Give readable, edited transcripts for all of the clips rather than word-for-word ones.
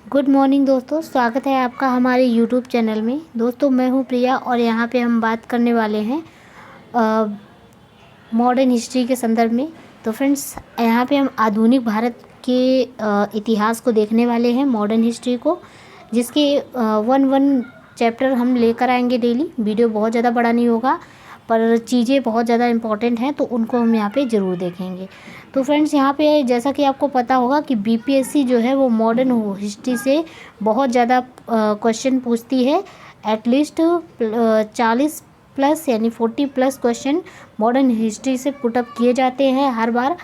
Good morning दोस्तों, स्वागत है आपका हमारे यूट्यूब चैनल में। दोस्तों मैं हूं प्रिया और यहाँ पे हम बात करने वाले हैं मॉडर्न हिस्ट्री के संदर्भ में। तो फ्रेंड्स यहाँ पे हम आधुनिक भारत के इतिहास को देखने वाले हैं, मॉडर्न हिस्ट्री को, जिसके वन चैप्टर हम लेकर आएंगे डेली। वीडियो बहुत ज़्यादा बड़ा नहीं होगा पर चीज़ें बहुत ज़्यादा इम्पॉर्टेंट हैं तो उनको हम यहाँ पे ज़रूर देखेंगे। तो फ्रेंड्स यहाँ पे जैसा कि आपको पता होगा कि बीपीएससी जो है वो मॉडर्न हिस्ट्री से बहुत ज़्यादा क्वेश्चन पूछती है। एटलीस्ट 40 प्लस यानी 40 प्लस क्वेश्चन मॉडर्न हिस्ट्री से पुटअप किए जाते हैं हर बार।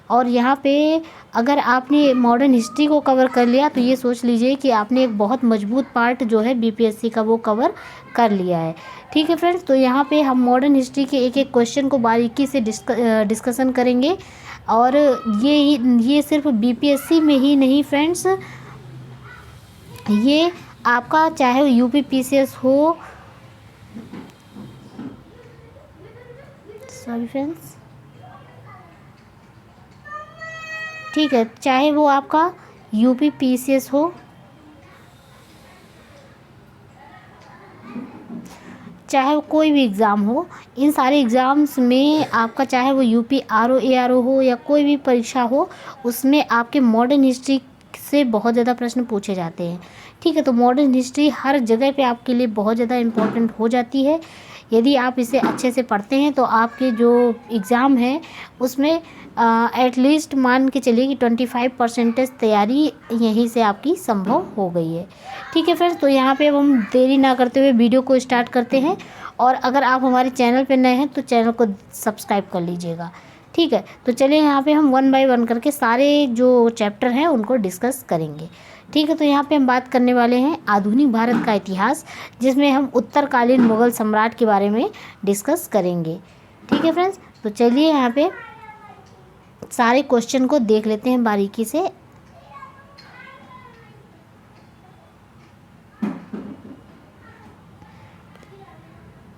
और यहाँ पे अगर आपने मॉडर्न हिस्ट्री को कवर कर लिया तो ये सोच लीजिए कि आपने एक बहुत मजबूत पार्ट जो है बीपीएससी का वो कवर कर लिया है। ठीक है फ्रेंड्स, तो यहाँ पे हम मॉडर्न हिस्ट्री के एक एक क्वेश्चन को बारीकी से डिस्कशन करेंगे। और ये सिर्फ बीपीएससी में ही नहीं फ्रेंड्स, ये आपका चाहे यूपीपीसीएस हो, सॉरी फ्रेंड्स, ठीक है, चाहे वो आपका यूपीपीसीएस हो, चाहे वो कोई भी एग्ज़ाम हो, इन सारे एग्ज़ाम्स में आपका चाहे वो यूपी आरओ एआरओ हो या कोई भी परीक्षा हो, उसमें आपके मॉडर्न हिस्ट्री से बहुत ज़्यादा प्रश्न पूछे जाते हैं। ठीक है, तो मॉडर्न हिस्ट्री हर जगह पे आपके लिए बहुत ज़्यादा इम्पोर्टेंट हो जाती है। यदि आप इसे अच्छे से पढ़ते हैं तो आपके जो एग्ज़ाम है उसमें एटलीस्ट मान के चलिए कि 25% तैयारी यहीं से आपकी संभव हो गई है। ठीक है फ्रेंड्स, तो यहाँ पे अब हम देरी ना करते हुए वीडियो को स्टार्ट करते हैं। और अगर आप हमारे चैनल पे नए हैं तो चैनल को सब्सक्राइब कर लीजिएगा। ठीक है, तो चलिए यहाँ पे हम 1 बाय 1 करके सारे जो चैप्टर हैं उनको डिस्कस करेंगे। ठीक है, तो यहाँ पे हम बात करने वाले हैं आधुनिक भारत का इतिहास, जिसमें हम उत्तरकालीन मुग़ल सम्राट के बारे में डिस्कस करेंगे। ठीक है फ्रेंड्स, तो चलिए यहाँ पे सारे क्वेश्चन को देख लेते हैं बारीकी से।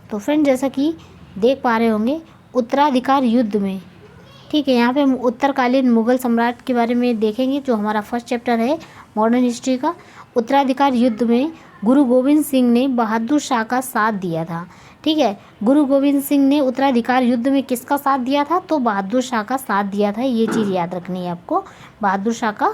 तो फ्रेंड जैसा कि देख पा रहे होंगे, उत्तराधिकार युद्ध में, ठीक है, यहाँ पे हम उत्तरकालीन मुग़ल सम्राट के बारे में देखेंगे जो हमारा फर्स्ट चैप्टर है मॉडर्न हिस्ट्री का। उत्तराधिकार युद्ध में गुरु गोविंद सिंह ने बहादुर शाह का साथ दिया था। ठीक है, गुरु गोविंद सिंह ने उत्तराधिकार युद्ध में किसका साथ दिया था? तो बहादुर शाह का साथ दिया था। ये चीज़ याद रखनी है आपको, बहादुर शाह का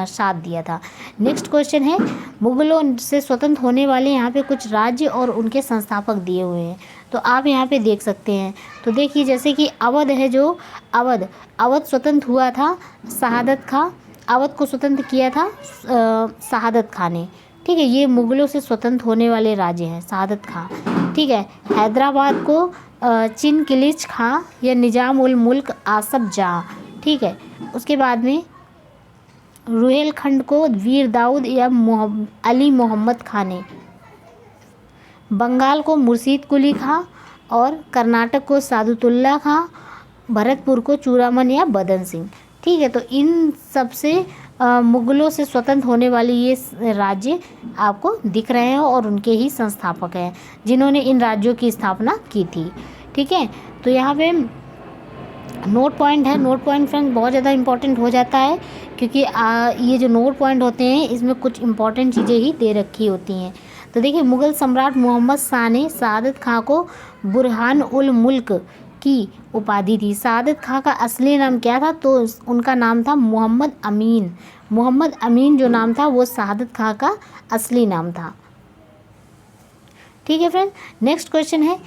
साथ दिया था। नेक्स्ट क्वेश्चन है, मुग़लों से स्वतंत्र होने वाले यहाँ पे कुछ राज्य और उनके संस्थापक दिए हुए हैं, तो आप यहाँ पे देख सकते हैं। तो देखिए जैसे कि अवध है, जो अवध स्वतंत्र हुआ था शहादत खां, अवध को स्वतंत्र किया था शहादत खां ने। ठीक है, ये मुग़लों से स्वतंत्र होने वाले राज्य हैं, शहादत खां। ठीक है, हैदराबाद को चिनकिलिच खां या निज़ाम उल मुल्क आसफ जाह। ठीक है, उसके बाद में रुहेलखंड को वीर दाऊद या अली मोहम्मद खां ने, बंगाल को मुर्शीद कुली खां और कर्नाटक को सादुतुल्ला खां, भरतपुर को चूड़ामन या बदन सिंह। ठीक है, तो इन सब से मुग़लों से स्वतंत्र होने वाले ये राज्य आपको दिख रहे हैं और उनके ही संस्थापक हैं जिन्होंने इन राज्यों की स्थापना की थी। ठीक है, तो यहाँ पे नोट पॉइंट है। नोट पॉइंट फ्रेंड्स बहुत ज़्यादा इंपॉर्टेंट हो जाता है क्योंकि ये जो नोट पॉइंट होते हैं इसमें कुछ इंपॉर्टेंट चीज़ें ही दे रखी होती हैं। तो देखिए, मुग़ल सम्राट मोहम्मद शाह ने शहादत खां को बुरहान उल मुल्क की उपाधि दी। शहादत खां का असली नाम क्या था? तो उनका नाम था मोहम्मद अमीन। मोहम्मद अमीन जो नाम था वो शहादत खां का असली नाम था। ठीक है फ्रेंड्स, नेक्स्ट क्वेश्चन है,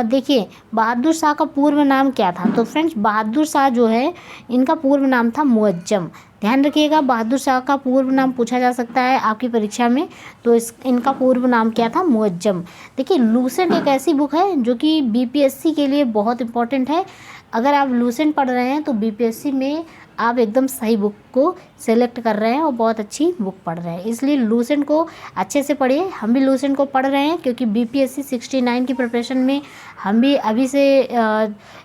देखिए बहादुर शाह का पूर्व नाम क्या था? तो फ्रेंड्स बहादुर शाह जो है इनका पूर्व नाम था मुअज्जम। ध्यान रखिएगा, बहादुर शाह का पूर्व नाम पूछा जा सकता है आपकी परीक्षा में, तो इनका पूर्व नाम क्या था? मुअज्जम। देखिए लूसेंट एक ऐसी बुक है जो कि बीपीएससी के लिए बहुत इंपॉर्टेंट है। अगर आप लूसेंट पढ़ रहे हैं तो बीपीएससी में आप एकदम सही बुक को सेलेक्ट कर रहे हैं और बहुत अच्छी बुक पढ़ रहे हैं, इसलिए लूसेंट को अच्छे से पढ़िए। हम भी लूसेंट को पढ़ रहे हैं क्योंकि बीपीएससी 69 की प्रिपरेशन में हम भी अभी से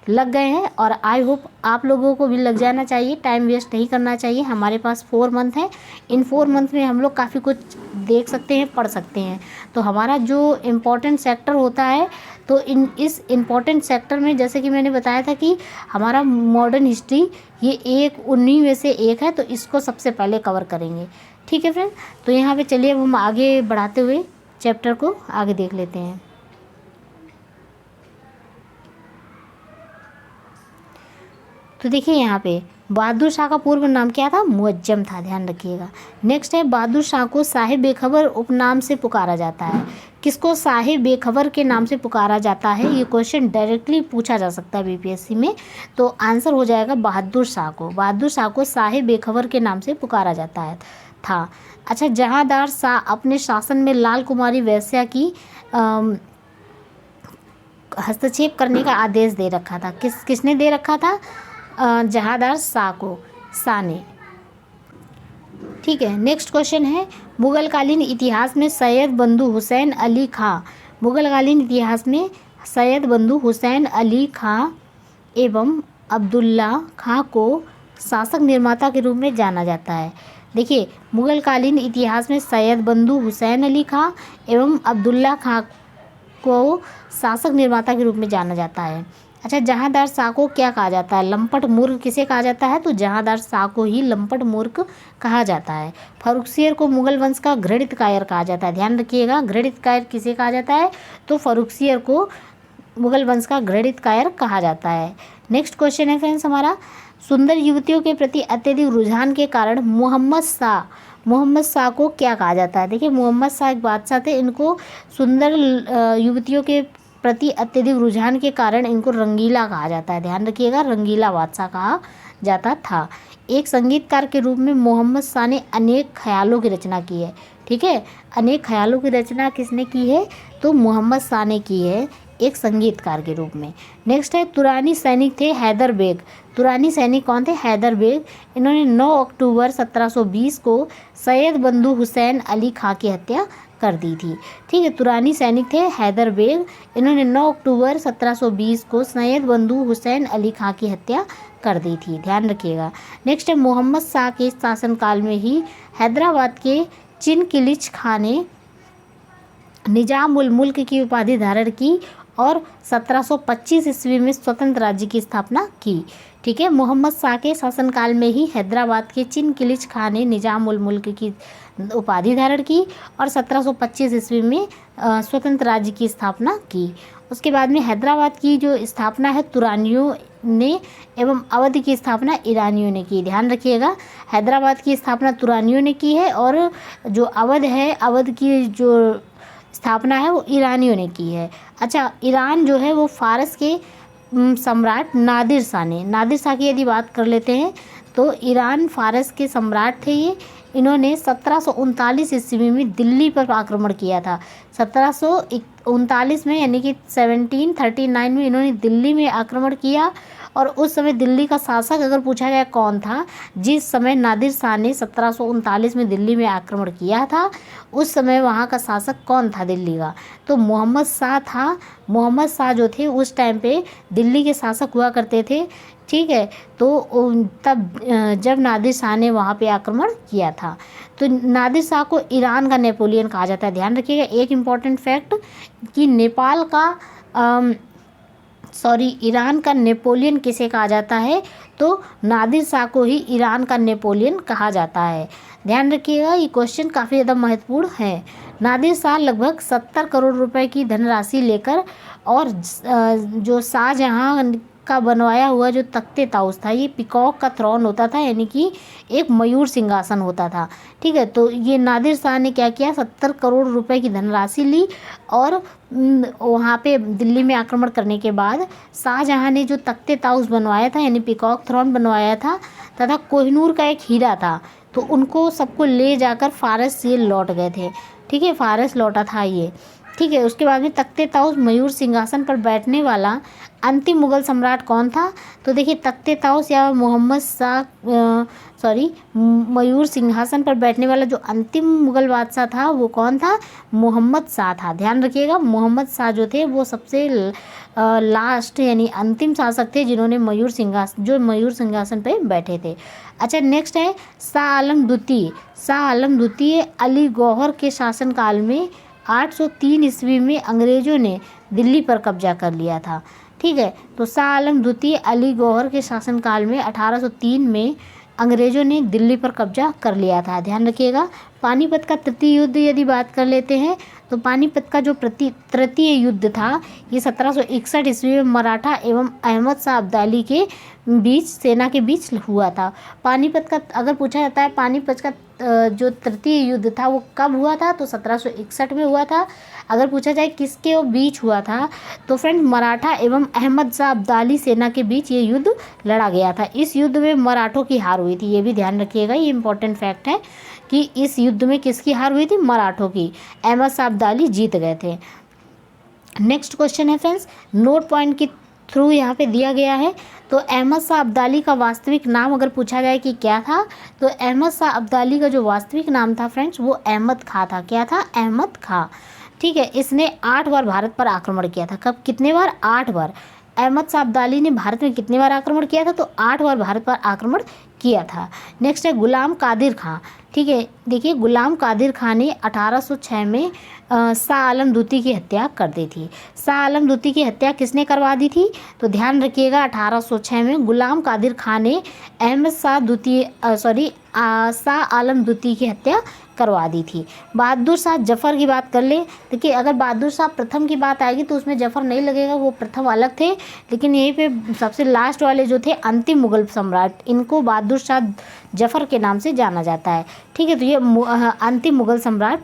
लग गए हैं और आई होप आप लोगों को भी लग जाना चाहिए। टाइम वेस्ट नहीं करना चाहिए। हमारे पास 4 मंथ हैं, इन 4 मंथ में हम लोग काफ़ी कुछ देख सकते हैं, पढ़ सकते हैं। तो हमारा जो इम्पोर्टेंट सेक्टर होता है तो इस इम्पॉर्टेंट सेक्टर में जैसे कि मैंने बताया था कि हमारा मॉडर्न हिस्ट्री ये एक 19 में से एक है, तो इसको सबसे पहले कवर करेंगे। ठीक है फ्रेंड, तो यहाँ पे चलिए अब हम आगे बढ़ाते हुए चैप्टर को आगे देख लेते हैं। तो देखिए यहाँ पे बहादुर शाह का पूर्व नाम क्या था? मुअज्जम था, ध्यान रखिएगा। नेक्स्ट है बहादुर शाह को साहिब बेखबर उपनाम से पुकारा जाता है। किसको साहिब बेखबर के नाम से पुकारा जाता है? ये क्वेश्चन डायरेक्टली पूछा जा सकता है बीपीएससी में, तो आंसर हो जाएगा बहादुर शाह को। बहादुर शाह को साहिब बेखबर के नाम से पुकारा जाता है था। अच्छा, जहांदार शाह अपने शासन में लाल कुमारी वैश्या की हस्तक्षेप करने का आदेश दे रखा था। किसने दे रखा था? जहांदार शाह ने। ठीक है, नेक्स्ट क्वेश्चन है मुगलकालीन इतिहास में सैयद बंदू हुसैन अली खां। मुगलकालीन इतिहास में सैयद बंदू हुसैन अली खां एवं अब्दुल्ला खां को शासक निर्माता के रूप में जाना जाता है। देखिए, मुगलकालीन इतिहास में सैयद बंदू हुसैन अली खां एवं अब्दुल्ला खां को शासक निर्माता के रूप में जाना जाता है। अच्छा, जहांदार शाह को क्या कहा जाता है? लंपट मूर्ख किसे कहा जाता है? तो जहांदार शाह को ही लंपट मूर्ख कहा जाता है। फर्रुखसियर को मुगल वंश का घृणित कायर कहा जाता है। ध्यान रखिएगा, घृणित कायर किसे कहा जाता है? तो फर्रुखसियर को मुगल वंश का घृणित कायर कहा जाता है। नेक्स्ट क्वेश्चन है फ्रेंड्स हमारा, सुंदर युवतियों के प्रति अत्यधिक रुझान के कारण मोहम्मद शाह को क्या कहा जाता है? देखिए, मोहम्मद शाह एक बादशाह थे, इनको सुंदर युवतियों के प्रति अत्यधिक रुझान के कारण इनको रंगीला कहा जाता है। ध्यान रखिएगा, रंगीला बादशाह कहा जाता था। एक संगीतकार के रूप में मोहम्मद शाह ने अनेक ख्यालों की रचना की है। ठीक है, अनेक ख्यालों की रचना किसने की है? तो मोहम्मद शाह ने की है, एक संगीतकार के रूप में। नेक्स्ट है तुरानी सैनिक थे हैदर बेग। तुरानी सैनिक कौन थे? हैदर बेग। इन्होंने 9 अक्टूबर 1720 को सैयद बंदू हुसैन अली खां की हत्या कर दी थी। ठीक है, तुरानी सैनिक थे हैदर बेग। इन्होंने 9 अक्टूबर 1720 को सैयद बंदू हुसैन अली खां की हत्या कर दी थी, ध्यान रखिएगा। नेक्स्ट है मोहम्मद शाह के शासनकाल में ही हैदराबाद के चिनकिलिच खां ने निजाम उल मुल्क की उपाधि धारण की और 1725 ईस्वी में स्वतंत्र राज्य की स्थापना की। ठीक है, मोहम्मद शाह के शासनकाल में ही हैदराबाद के चिनकिलिच खां ने निजाम उल मुल्क की उपाधि धारण की और 1725 ईस्वी में स्वतंत्र राज्य की स्थापना की। उसके बाद में हैदराबाद की जो स्थापना है तुरानियों ने एवं अवध की स्थापना ईरानियों ने की। ध्यान रखिएगा, हैदराबाद की स्थापना तुरानियों ने की है और जो अवध है, अवध की जो स्थापना है वो ईरानियों ने की है। अच्छा, ईरान जो है वो फारस के सम्राट नादिर शाह की यदि बात कर लेते हैं तो ईरान फारस के सम्राट थे ये। इन्होंने 1739 ईस्वी में दिल्ली पर आक्रमण किया था। 1739 में यानी कि 1739 में इन्होंने दिल्ली में आक्रमण किया और उस समय दिल्ली का शासक अगर पूछा जाए कौन था, जिस समय नादिर शाह ने 1739 में दिल्ली में आक्रमण किया था, उस समय वहाँ का शासक कौन था दिल्ली का? तो मोहम्मद शाह था। मोहम्मद शाह जो थे उस टाइम पे दिल्ली के शासक हुआ करते थे। ठीक है, तो तब जब नादिर शाह ने वहाँ पे आक्रमण किया था, तो नादिर शाह को ईरान का नेपोलियन कहा जाता है। ध्यान रखिएगा, एक इम्पॉर्टेंट फैक्ट कि ईरान का नेपोलियन किसे कहा जाता है? तो नादिर शाह को ही ईरान का नेपोलियन कहा जाता है। ध्यान रखिएगा, ये क्वेश्चन काफ़ी ज़्यादा महत्वपूर्ण है। नादिर शाह लगभग 70 करोड़ रुपए की धनराशि लेकर और जो शाहजहां का बनवाया हुआ जो तख्ते ताउस था, ये पिकॉक का थ्रोन होता था, यानी कि एक मयूर सिंहासन होता था। ठीक है, तो ये नादिर शाह ने क्या किया, 70 करोड़ रुपए की धनराशि ली और वहाँ पे दिल्ली में आक्रमण करने के बाद शाहजहां ने जो तख्ते ताउस बनवाया था, यानी पिकॉक थ्रोन बनवाया था, तथा कोहिनूर का एक हीरा था, तो उनको सबको ले जाकर फारस ये लौट गए थे। ठीक है, फारस लौटा था ये। ठीक है, उसके बाद में तख्ते ताउस मयूर सिंहासन पर बैठने वाला अंतिम मुगल सम्राट कौन था? तो देखिए, तख्ते ताउस या मयूर सिंहासन पर बैठने वाला जो अंतिम मुगल बादशाह था वो कौन था? मोहम्मद शाह था। ध्यान रखिएगा, मोहम्मद शाह जो थे वो सबसे लास्ट यानी अंतिम शासक थे जिन्होंने मयूर सिंहासन पे बैठे थे। अच्छा, नेक्स्ट है शाह आलम द्वितीय। शाह आलम द्वितीय अली गौहर के शासनकाल में 803 ईस्वी में अंग्रेज़ों ने दिल्ली पर कब्जा कर लिया था। ठीक है, तो शाह आलम द्वितीय अली गौहर के शासनकाल में 1803 में अंग्रेज़ों ने दिल्ली पर कब्जा कर लिया था, ध्यान रखिएगा। पानीपत का तृतीय युद्ध यदि बात कर लेते हैं तो पानीपत का जो तृतीय युद्ध था ये 1761 ईस्वी में मराठा एवं अहमद शाह अब्दाली के बीच सेना के बीच हुआ था। पानीपत का अगर पूछा जाता है पानीपत का जो तृतीय युद्ध था वो कब हुआ था, तो 1761 में हुआ था। अगर पूछा जाए किसके बीच हुआ था, तो फ्रेंड मराठा एवं अहमद शाह अब्दाली सेना के बीच ये युद्ध लड़ा गया था। इस युद्ध में मराठों की हार हुई थी, ये भी ध्यान रखिएगा, ये इंपॉर्टेंट फैक्ट है कि इस युद्ध में किसकी हार हुई थी, मराठों की। अहमद शाह अब्दाली जीत गए थे। नेक्स्ट क्वेश्चन है फ्रेंड्स, नोट पॉइंट के थ्रू यहाँ पे दिया गया है। तो अहमद शाह अब्दाली का वास्तविक नाम अगर पूछा जाए कि क्या था, तो अहमद शाह अब्दाली का जो वास्तविक नाम था फ्रेंड्स वो अहमद खां था। क्या था, अहमद खां। ठीक है, इसने 8 बार भारत पर आक्रमण किया था। कब, कितने बार, 8 बार। अहमद शाह अब्दाली ने भारत में कितने बार आक्रमण किया था, तो 8 बार भारत पर आक्रमण किया था। नेक्स्ट है गुलाम कादिर खां। ठीक है, देखिए गुलाम कादिर खां ने 1806 में शाह आलम द्वितीय की हत्या कर दी थी। शाह आलम द्वितीय की हत्या किसने करवा दी थी, तो ध्यान रखिएगा 1806 में गुलाम कादिर खां ने अहमद शाह आलम द्वितीय की हत्या करवा दी थी। बहादुर शाह जफ़र की बात कर ले, देखिए अगर बहादुर शाह प्रथम की बात आएगी तो उसमें जफ़र नहीं लगेगा, वो प्रथम अलग थे, लेकिन यहीं पे सबसे लास्ट वाले जो थे अंतिम मुगल सम्राट, इनको बहादुर शाह जफ़र के नाम से जाना जाता है। ठीक है, तो ये अंतिम मुगल सम्राट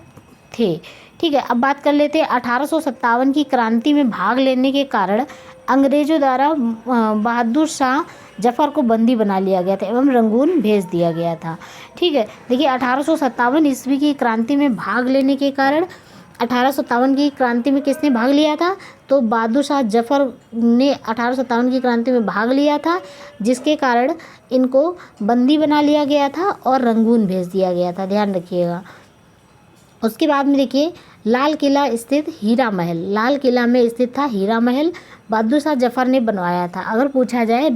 थे। ठीक है, अब बात कर लेते हैं 1857 की क्रांति में भाग लेने के कारण अंग्रेज़ों द्वारा बहादुर शाह जफ़र को बंदी बना लिया गया था एवं रंगून भेज दिया गया था। ठीक है, देखिए 1857 ईस्वी की क्रांति में भाग लेने के कारण 1857 की क्रांति में किसने भाग लिया था, तो बहादुर शाह जफ़र ने 1857 की क्रांति में भाग लिया था, जिसके कारण इनको बंदी बना लिया गया था और रंगून भेज दिया गया था, ध्यान रखिएगा। उसके बाद में देखिए लाल किला स्थित हीरा महल, लाल किला में स्थित था हीरा महल, बहादुर शाह जफ़र ने बनवाया था। अगर पूछा जाए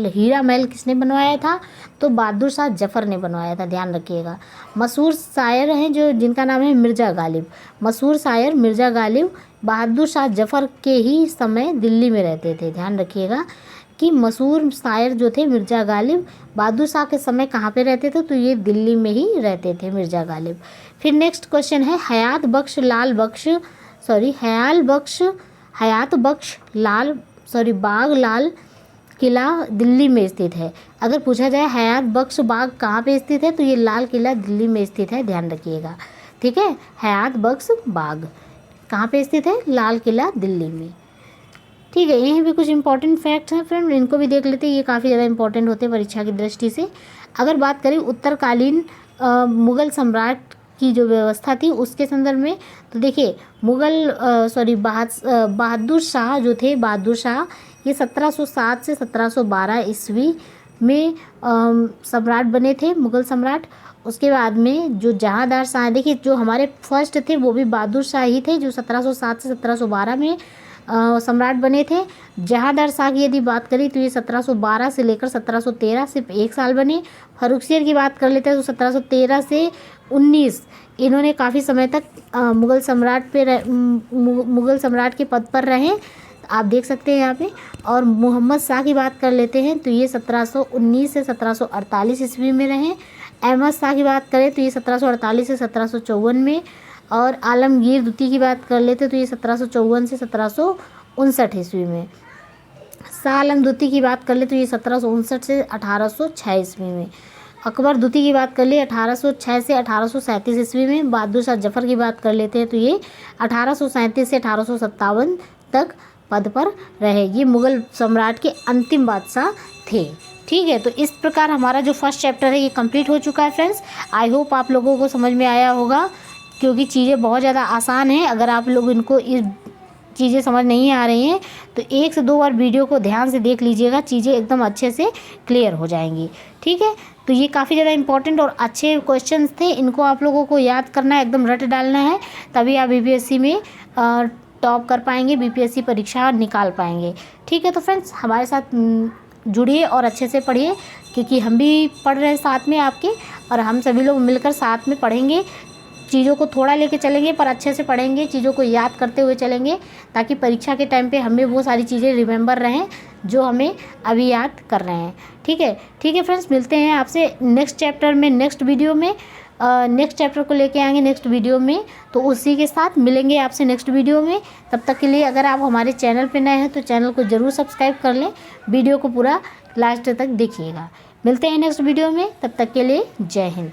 हीरा महल किसने बनवाया था, तो बहादुर शाह जफ़र ने बनवाया था, ध्यान रखिएगा। मशहूर शायर हैं जो जिनका नाम है मिर्ज़ा गालिब, मशहूर शायर मिर्ज़ा गालिब बहादुर शाह जफ़र के ही समय दिल्ली में रहते थे, ध्यान रखिएगा कि मशहूर शायर जो थे मिर्ज़ा गालिब बहादुर शाह के समय कहाँ पे रहते थे, तो ये दिल्ली में ही रहते थे मिर्ज़ा गालिब। फिर नेक्स्ट क्वेश्चन है हयात बख्श बाग लाल किला दिल्ली में स्थित है। अगर पूछा जाए हयात बख्श बाग कहाँ पे स्थित है, तो ये लाल किला दिल्ली में स्थित है, ध्यान रखिएगा। ठीक है, हयात बख्श बाग कहाँ पे स्थित है, लाल किला दिल्ली में। ठीक है, यहीं भी कुछ इंपॉर्टेंट फैक्ट्स हैं फ्रेंड, इनको भी देख लेते हैं, ये काफ़ी ज़्यादा इंपॉर्टेंट होते हैं परीक्षा की दृष्टि से। अगर बात करें उत्तरकालीन मुग़ल सम्राट की जो व्यवस्था थी उसके संदर्भ में, तो देखिए बहादुर शाह जो थे, बहादुर शाह ये 1707 से 1712 ईस्वी में सम्राट बने थे, मुग़ल सम्राट। उसके बाद में जो जहांदार शाह, देखिए जो हमारे फर्स्ट थे वो भी बहादुर शाह ही थे, जो 1707 से 1712 में सम्राट बने थे। जहांदार शाह की यदि बात करें तो ये 1712 से लेकर 1713 सिर्फ 1 साल बने। फर्रुखसियर की बात कर लेते हैं तो 1713 से 19 इन्होंने काफ़ी समय तक मुग़ल सम्राट के पद पर रहे, आप देख सकते हैं यहाँ पे। और मोहम्मद शाह की बात कर लेते हैं तो ये 1719 से 1748 ईस्वी में रहे। अहमद शाह की बात करें तो ये 1748 से 1754 में। और आलमगीर द्वितीय की बात कर लेते तो ये 1754 से 1759 ईस्वी में। शाह आलम द्वितीय की बात कर ले तो ये 1759 से 1806 ईस्वी में। अकबर द्वितीय की बात कर ले 1806 से 1837 ईस्वी में। बहादुर शाह जफ़र की बात कर लेते हैं तो ये 1837 से 1857 तक पद पर रहे। ये मुग़ल सम्राट के अंतिम बादशाह थे। ठीक है, तो इस प्रकार हमारा जो फर्स्ट चैप्टर है ये कंप्लीट हो चुका है फ्रेंड्स। आई होप आप लोगों को समझ में आया होगा, क्योंकि चीज़ें बहुत ज़्यादा आसान हैं। अगर आप लोग इनको चीज़ें समझ नहीं आ रही हैं तो 1 से 2 बार वीडियो को ध्यान से देख लीजिएगा, चीज़ें एकदम अच्छे से क्लियर हो जाएंगी। ठीक है, तो ये काफ़ी ज़्यादा इंपॉर्टेंट और अच्छे क्वेश्चंस थे, इनको आप लोगों को याद करना है, एकदम रट डालना है, तभी आप बीपीएससी में टॉप कर पाएंगे, बीपीएससी परीक्षा निकाल पाएंगे। ठीक है, तो फ्रेंड्स हमारे साथ जुड़िए और अच्छे से पढ़िए, क्योंकि हम भी पढ़ रहे हैं साथ में आपके, और हम सभी लोग मिलकर साथ में पढ़ेंगे चीज़ों को थोड़ा लेके चलेंगे पर अच्छे से पढ़ेंगे, चीज़ों को याद करते हुए चलेंगे ताकि परीक्षा के टाइम पे हमें वो सारी चीज़ें रिमेंबर रहें जो हमें अभी याद कर रहे हैं। ठीक है फ्रेंड्स, मिलते हैं आपसे नेक्स्ट चैप्टर में, नेक्स्ट वीडियो में। नेक्स्ट चैप्टर को लेके आएंगे नेक्स्ट वीडियो में, तो उसी के साथ मिलेंगे आपसे नेक्स्ट वीडियो में। तब तक के लिए अगर आप हमारे चैनल पे नए हैं तो चैनल को ज़रूर सब्सक्राइब कर लें, वीडियो को पूरा लास्ट तक देखिएगा। मिलते हैं नेक्स्ट वीडियो में, तब तक के लिए जय हिंद।